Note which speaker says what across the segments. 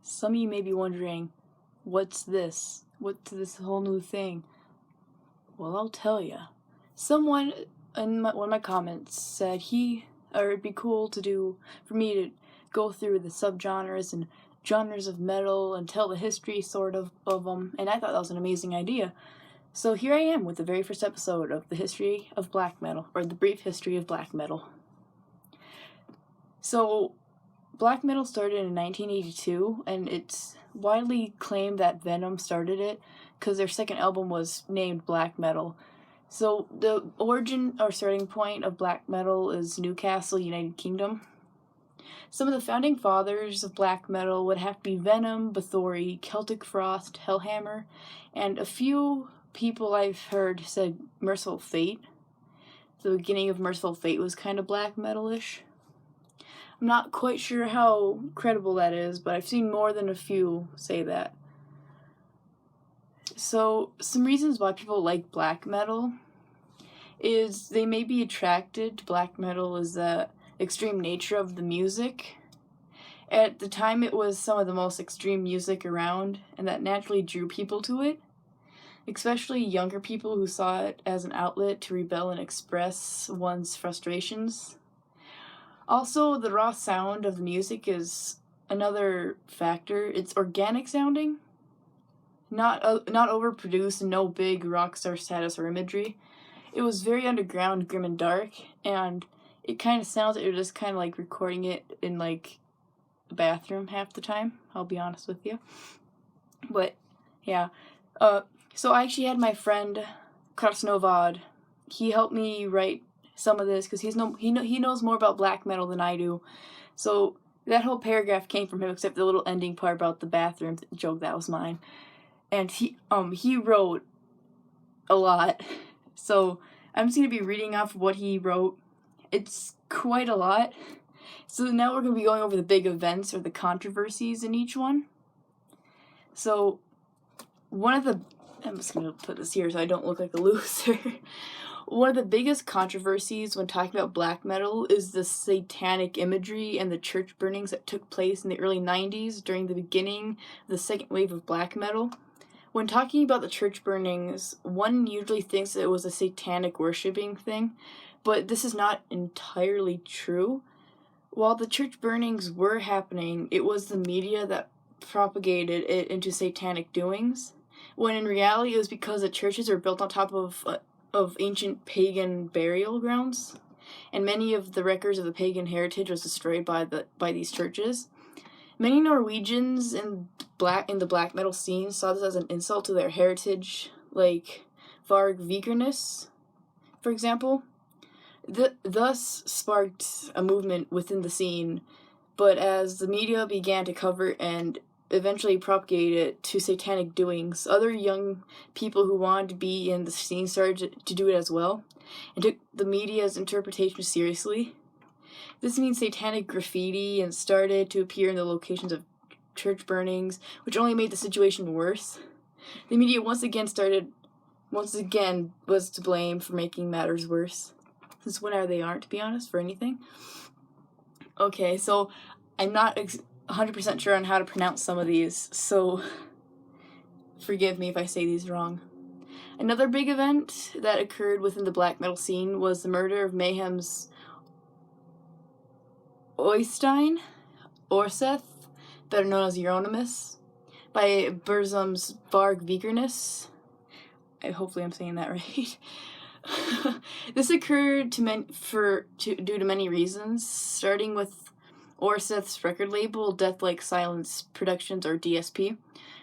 Speaker 1: Some of you may be wondering, what's this? What's this whole new thing? Well, I'll tell you. Someone in one of my comments said it'd be cool for me to go through the subgenres and genres of metal and tell the history sort of them, and I thought that was an amazing idea. So here I am with the very first episode of the history of black metal, or the brief history of black metal. So, black metal started in 1982, and it's widely claimed that Venom started it, because their second album was named Black Metal. So, the origin or starting point of black metal is Newcastle, United Kingdom. Some of the founding fathers of black metal would have to be Venom, Bathory, Celtic Frost, Hellhammer, and a few people I've heard said Merciful Fate. The beginning of Merciful Fate was kind of black metal-ish. I'm not quite sure how credible that is, but I've seen more than a few say that. So, some reasons why people like black metal is they may be attracted to black metal is the extreme nature of the music. At the time, it was some of the most extreme music around, and that naturally drew people to it, especially younger people who saw it as an outlet to rebel and express one's frustrations. Also, the raw sound of the music is another factor. It's organic sounding, not overproduced, and no big rock star status or imagery. It was very underground, grim and dark, and it kind of sounds like you're just kind of like recording it in like a bathroom half the time, I'll be honest with you. But yeah, so I actually had my friend Krasnovad. He helped me write some of this because he knows more about black metal than I do. So that whole paragraph came from him, except the little ending part about the bathroom joke, that was mine. And he wrote a lot. So I'm just going to be reading off what he wrote. It's quite a lot. So now we're going to be going over the big events or the controversies in each one. So I'm just going to put this here so I don't look like a loser. One of the biggest controversies when talking about black metal is the satanic imagery and the church burnings that took place in the early 90s during the beginning of the second wave of black metal. When talking about the church burnings, one usually thinks that it was a satanic worshipping thing, but this is not entirely true. While the church burnings were happening, it was the media that propagated it into satanic doings, when in reality it was because the churches were built on top of ancient pagan burial grounds, and many of the records of the pagan heritage was destroyed by these churches. Many Norwegians in the black metal scene saw this as an insult to their heritage, like Varg Vikernes, for example. Thus sparked a movement within the scene, but as the media began to cover and eventually propagate it to satanic doings, other young people who wanted to be in the scene started to do it as well, and took the media's interpretation seriously. This means satanic graffiti and started to appear in the locations of church burnings, which only made the situation worse. The media once again was to blame for making matters worse. Since when they aren't, to be honest, for anything. Okay, so I'm not 100% sure on how to pronounce some of these, so forgive me if I say these wrong. Another big event that occurred within the black metal scene was the murder of Mayhem's Orseth, better known as Euronymous, by Burzum's Varg Vikernes. Hopefully I'm saying that right. This occurred due to many reasons, starting with Orseth's record label, Death Like Silence Productions, or DSP,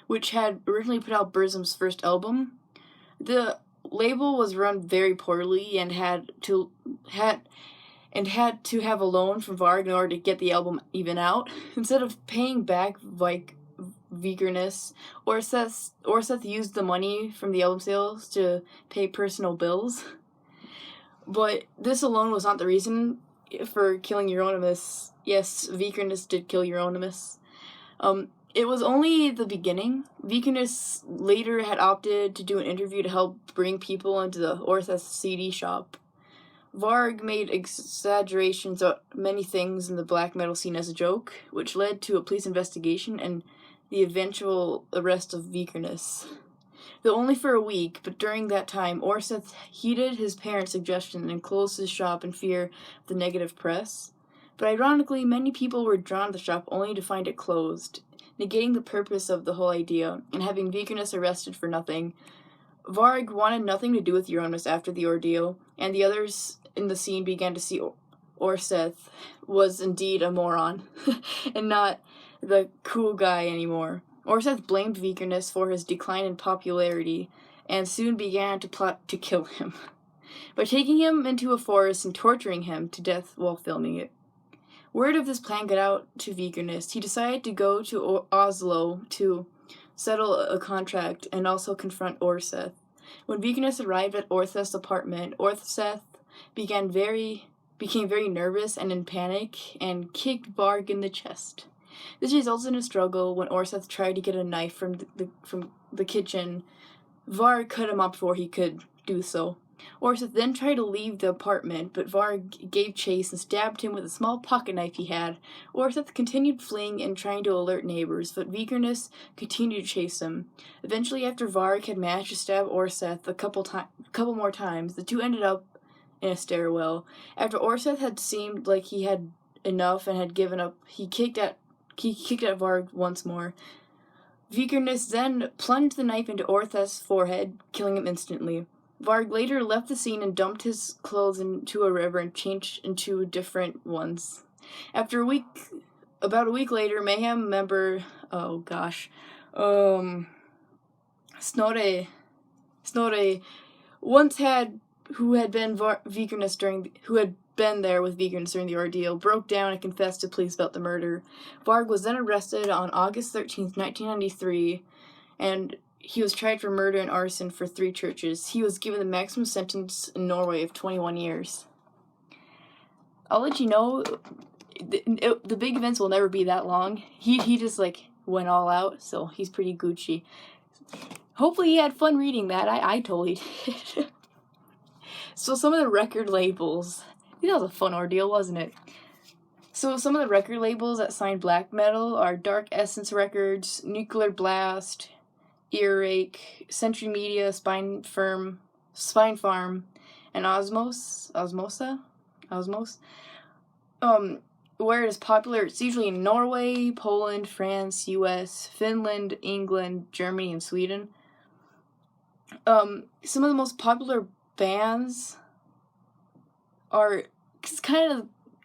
Speaker 1: which had originally put out Burzum's first album. The label was run very poorly and had to have a loan from Varg in order to get the album even out. Instead of paying back Vikernes, Orseth used the money from the album sales to pay personal bills. But this alone was not the reason for killing Euronymous. Yes, Vikernes did kill Euronymous. It was only the beginning. Vikernes later had opted to do an interview to help bring people into the Orseth CD shop. Varg made exaggerations of many things in the black metal scene as a joke, which led to a police investigation and the eventual arrest of Vikernes. Though only for a week, but during that time, Orseth heeded his parents' suggestion and closed his shop in fear of the negative press. But ironically, many people were drawn to the shop only to find it closed, negating the purpose of the whole idea and having Vikernes arrested for nothing. Varg wanted nothing to do with Euronymous after the ordeal, and the others in the scene began to see Orseth was indeed a moron, and not the cool guy anymore. Orseth blamed Vikernes for his decline in popularity, and soon began to plot to kill him, by taking him into a forest and torturing him to death while filming it. Word of this plan got out to Vikernes. He decided to go to Oslo to settle a contract and also confront Orseth. When Vikernes arrived at Orseth's apartment, Orseth became very nervous and in panic and kicked Varg in the chest. This resulted in a struggle when Orseth tried to get a knife from the kitchen. Varg cut him off before he could do so. Orseth then tried to leave the apartment, but Varg gave chase and stabbed him with a small pocket knife he had. Orseth continued fleeing and trying to alert neighbors, but Vikernes continued to chase him. Eventually, after Varg had managed to stab Orseth a couple more times, the two ended up in a stairwell. After Orseth had seemed like he had enough and had given up, he kicked at Varg once more. Vikernes then plunged the knife into Orseth's forehead, killing him instantly. Varg later left the scene and dumped his clothes into a river and changed into different ones. About a week later, Mayhem member, Snorre, who had been there with Vikernes during the ordeal, broke down and confessed to police about the murder. Varg was then arrested on August 13th, 1993, and he was tried for murder and arson for 3 churches. He was given the maximum sentence in Norway of 21 years. I'll let you know, the big events will never be that long. He just, went all out, so he's pretty Gucci. Hopefully you had fun reading that. I totally did. So some of the record labels. That was a fun ordeal, wasn't it? So some of the record labels that signed black metal are Dark Essence Records, Nuclear Blast, Earache, Century Media, Spine Farm, and Osmos. Where it is popular, it's usually in Norway, Poland, France, US, Finland, England, Germany, and Sweden. Some of the most popular bands are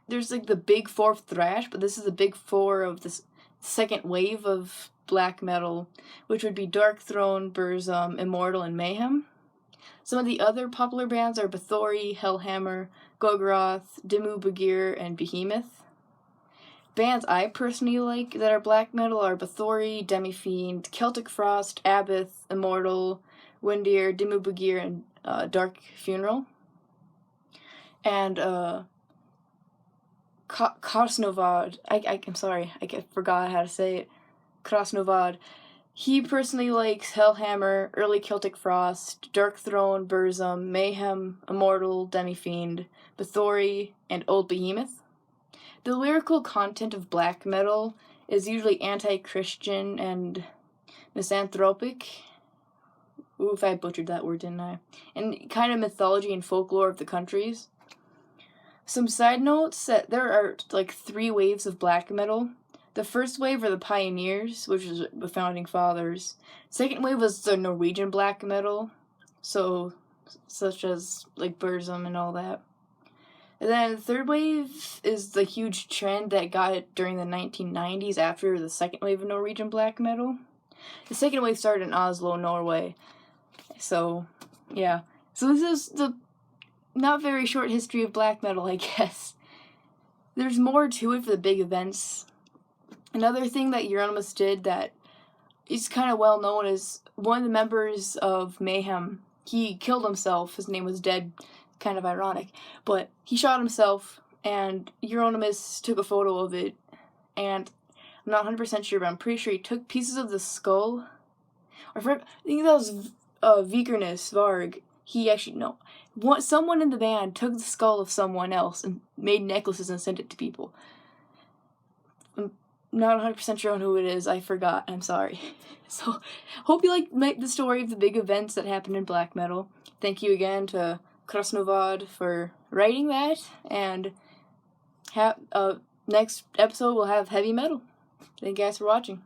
Speaker 1: there's the big 4 of thrash, but this is the big 4 of the second wave of black metal, which would be Dark Throne, Burzum, Immortal, and Mayhem. Some of the other popular bands are Bathory, Hellhammer, Golgoroth, Dimmu Borgir, and Behemoth. Bands I personally like that are black metal are Bathory, Demifiend, Celtic Frost, Abath, Immortal, Windir, Dimmu Borgir, and Dark Funeral. And Krasnovad, I'm sorry, I forgot how to say it. Krasnovad. He personally likes Hellhammer, Early Celtic Frost, Dark Throne, Burzum, Mayhem, Immortal, Demifiend, Bathory, and Old Behemoth. The lyrical content of black metal is usually anti-Christian and misanthropic. Oof, I butchered that word, didn't I? And kind of mythology and folklore of the countries. Some side notes that there are 3 waves of black metal. The first wave are the pioneers, which is the founding fathers. Second wave was the Norwegian black metal, such as Burzum and all that. And then the third wave is the huge trend that got it during the 1990s after the second wave of Norwegian black metal. The second wave started in Oslo, Norway. So, yeah. So this is the not very short history of black metal, I guess. There's more to it for the big events. Another thing that Euronymous did that is kind of well known is one of the members of Mayhem, he killed himself. His name was Dead, kind of ironic. But he shot himself, and Euronymous took a photo of it. And I'm not 100% sure, but I'm pretty sure he took pieces of the skull. I think that was Vikernes, Varg. he actually, no. Someone in the band took the skull of someone else and made necklaces and sent it to people. I'm not 100% sure on who it is. I forgot. I'm sorry. So, hope you like the story of the big events that happened in black metal. Thank you again to Krasnovad for writing that, and next episode we'll have heavy metal. Thank you guys for watching.